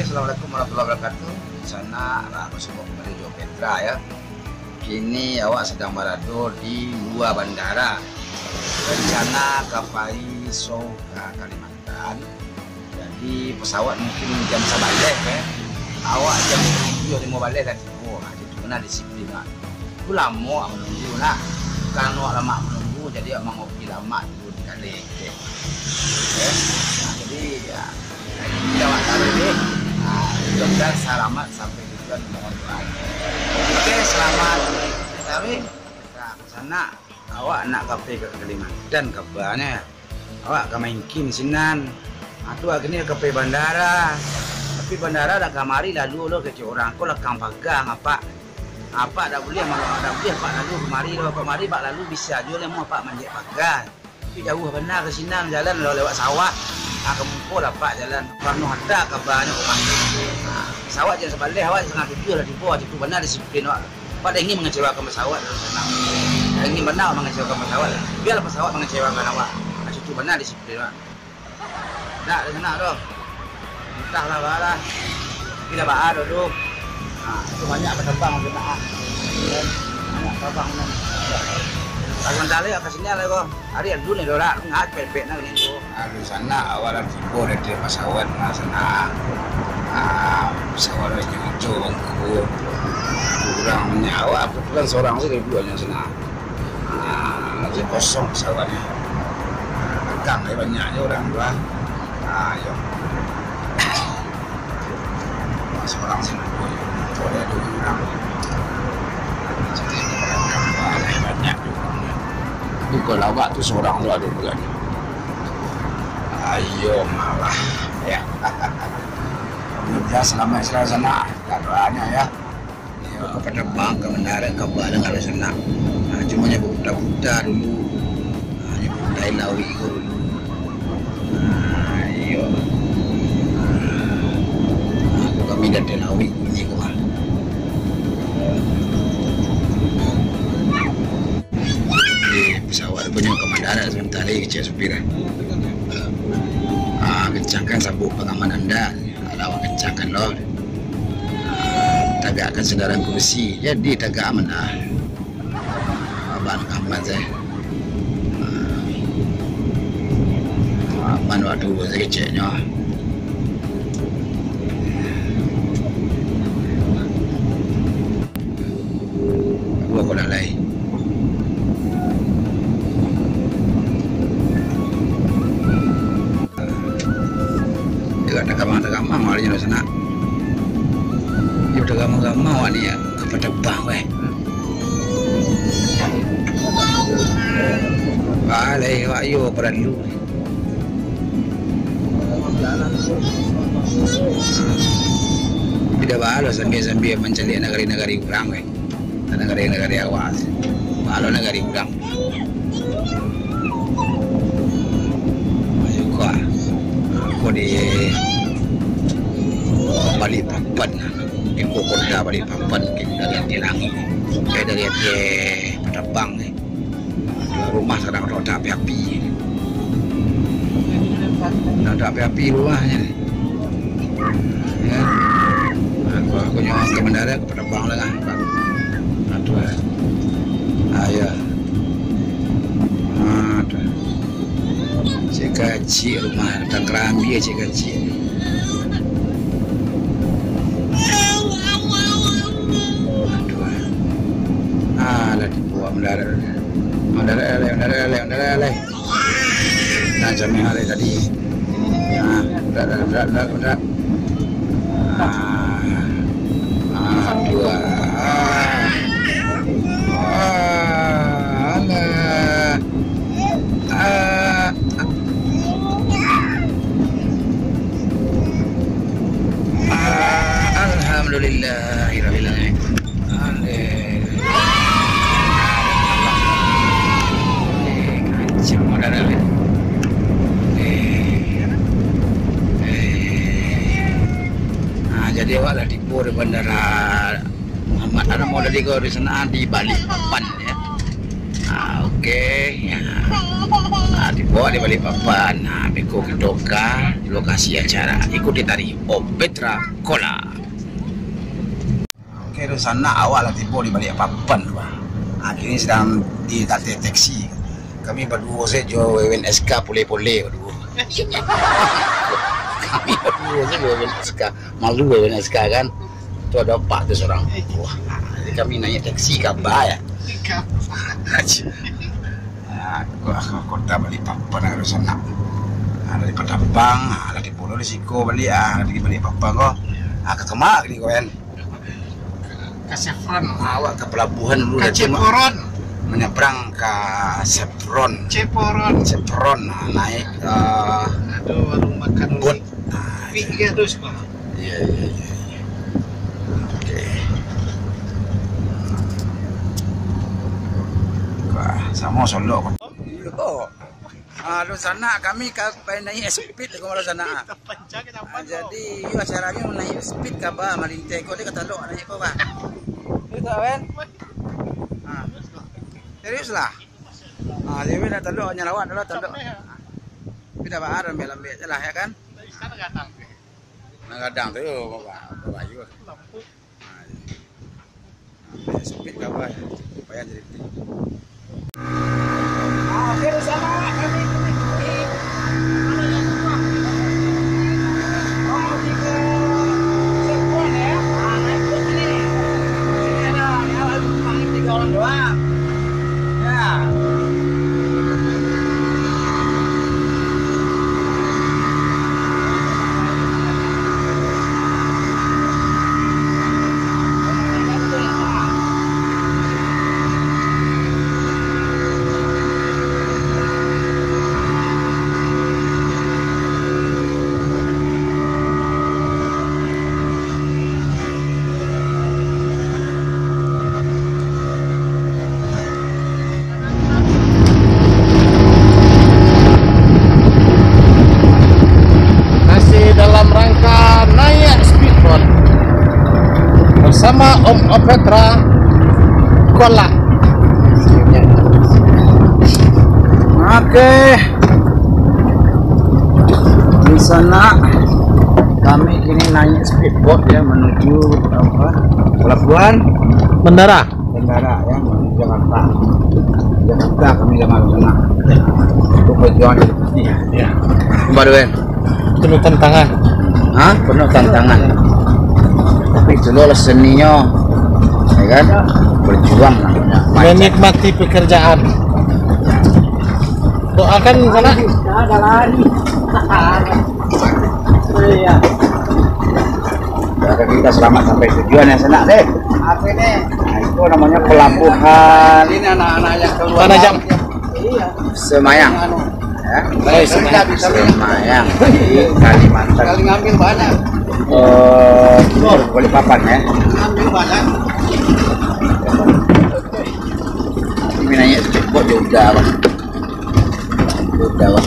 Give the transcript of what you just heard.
Assalamualaikum warahmatullahi wabarakatuh. Di sana aku semua kembali Jo Petra ya. Kini awak sedang berada di luar bandara. Rencana ke Paris ke Kalimantan. Jadi pesawat mungkin jam sebalik ya. Awak jam 7.5 balik tadi. Oh, itu kena disiplin lah. Itu lama menunggu lah. Karena awak lama menunggu, jadi awak ngopi lama dulu di kali. Okay. Nah, jadi ya. Kita taruh ini, mudah-mudahan selamat sampai tujuan, mohon doa. Oke, selamat taruh. Kita ke sana. Awak nak kafe ke Kalimantan kabarnya. Awak ke main kim sinan. Aduh, akhirnya kafe bandara. Tapi bandara dah kamari lalu lo kecil orang. Kau lekang pagang apa? Apa dah boleh? Dah boleh pak lalu kemari lo kemari pak lalu bisa jual mau pak manjat pagang. Tapi jauh benar ke sinan jalan lewat sawah. Kemungkul lah pak jalan penuh ada kabarnya rumah. Pesawat jangan sebalik awak setengah 7 dah di bawah itu benar disiplin awak. Pak dah ingin mengecewakan pesawat dalam sana. Dah ingin benar mengecewakan pesawat. Biarlah pesawat mengecewakan awak. Itu benar disiplin awak. Tak di sana tu. Entahlah bahalah. Kita bahas duduk. Itu banyak penerbang untuk nak. Banyak terbang ni. Sementara ya ke sini lah kau. Hari dulu ni dorak ngat pepek nak ni tu. Di sana awal tipu dari pesawat sana. Pesawat lagi hijau bangku. Kurang menyawa kebetulan seorang sih keduanya sana. Lagi kosong pesawatnya. Tegang banyaknya orang dua. Ayo. Seorang sini dua. Boleh dua orang. Jadi banyak juga. Bukan lawak tu seorang tu ada juga ni. Ayo malah ya. Mudah selamat selalu sana. Doanya ya. Kepada bang ke bandara ke bandara kalau sana. Cuma nya buta-buta dulu. Nya buta lawi dulu. Ayo. Kami dah lawi ni kau. Pesawat punya komandan sebentar lagi kecil supir. Kencangkan sabuk pengaman anda. Awak kencangkan loh. Tagakkan sedaran kursi. Jadi tagak aman lah. Abang aman saya. Aman waktu saya kecilnya. Aku nak lain. Tegamang wali di sana. Yo tegamang wali ya kepada bang weh. Balai wa yo perlu. Tidak balo sambil mencari negari-negari orang weh. Negari-negari awas. Balo negari orang. Ayo kau. Kau di Balikpapan, di Kokoda Balikpapan, dari hati langit, dari hati penerbang, rumah sedang roda api-api, roda api-api rumahnya. Ya, aku nyawa ke bandara ke penerbang lah, aduh, ayah, aduh, cik kecil rumah, dan kerambi cik kecil. Mendarat. Nah, jamnya hari tadi. Berat. Dua. Alhamdulillahirabbil alamin. Jadi awak lah tipu di bandara Muhammad Anam mau dari sana di Balikpapan ya. Okey. Dibawa di Balikpapan. Beko Kedoka di lokasi acara. Ikuti tadi Om Petra Kola. Okey, di sana awak lah tiba di Balikpapan. Kini sedang ditatih taksi. Kami berdua saja WNSK pole-pole berdua. Kami berdua saja WNSK. Malu WNSK kan. Itu ada 400 orang. Wah, jadi kami naik taksi kabar ya. Kota Balikpapan harus sana. Dari Padang, dari Pulau Risiko balik, dari Balikpapan kok. Ke Kemak ni kau kan. Ke Chevron. Awak ke pelabuhan dulu. Ke Ceporon. Menyeberang ke Chevron. Ceporon. Naik. Aduh, warung makan bot. Tiga terus kok. Iya. Oke. Sama Solo. Oh. Lu sana kami naik speed ke mana sana. Jadi acaranya naik speed ke bah Malinte kau dia kata lo naik kau bah. Itu kan? Serius lah. Dia nak telok nyalawat dah telok. Kita bahar ambil jelah ya kan? Kadang tu bawa juga. Speed ke bah supaya jadi. Okey, sama kami bersama Om Petra Kola. Oke. Di sana kami kini naik speedboat ya menuju pelabuhan Bendara ya menuju Jakarta. Jakarta kami jangan sana. Untuk tujuan ini ya. Baru kan? penuh tantangan. Penuh tantangan. Tapi itulah seninya, ya kan? Berjuang namanya. Menikmati pekerjaan. Doakan sana. Ada lari. Iya. Doakan kita selamat sampai tujuan yang senang deh. Apa ini? Itu namanya pelabuhan. Ini anak-anak yang keluar. Mana jam? Iya. Semayang. Ya. Semayang. Kalimantan. Kali ngambil banyak. Balikpapan ya. Ambil banyak. Ini nanya speedboat juga, Bang. Udah, Bang.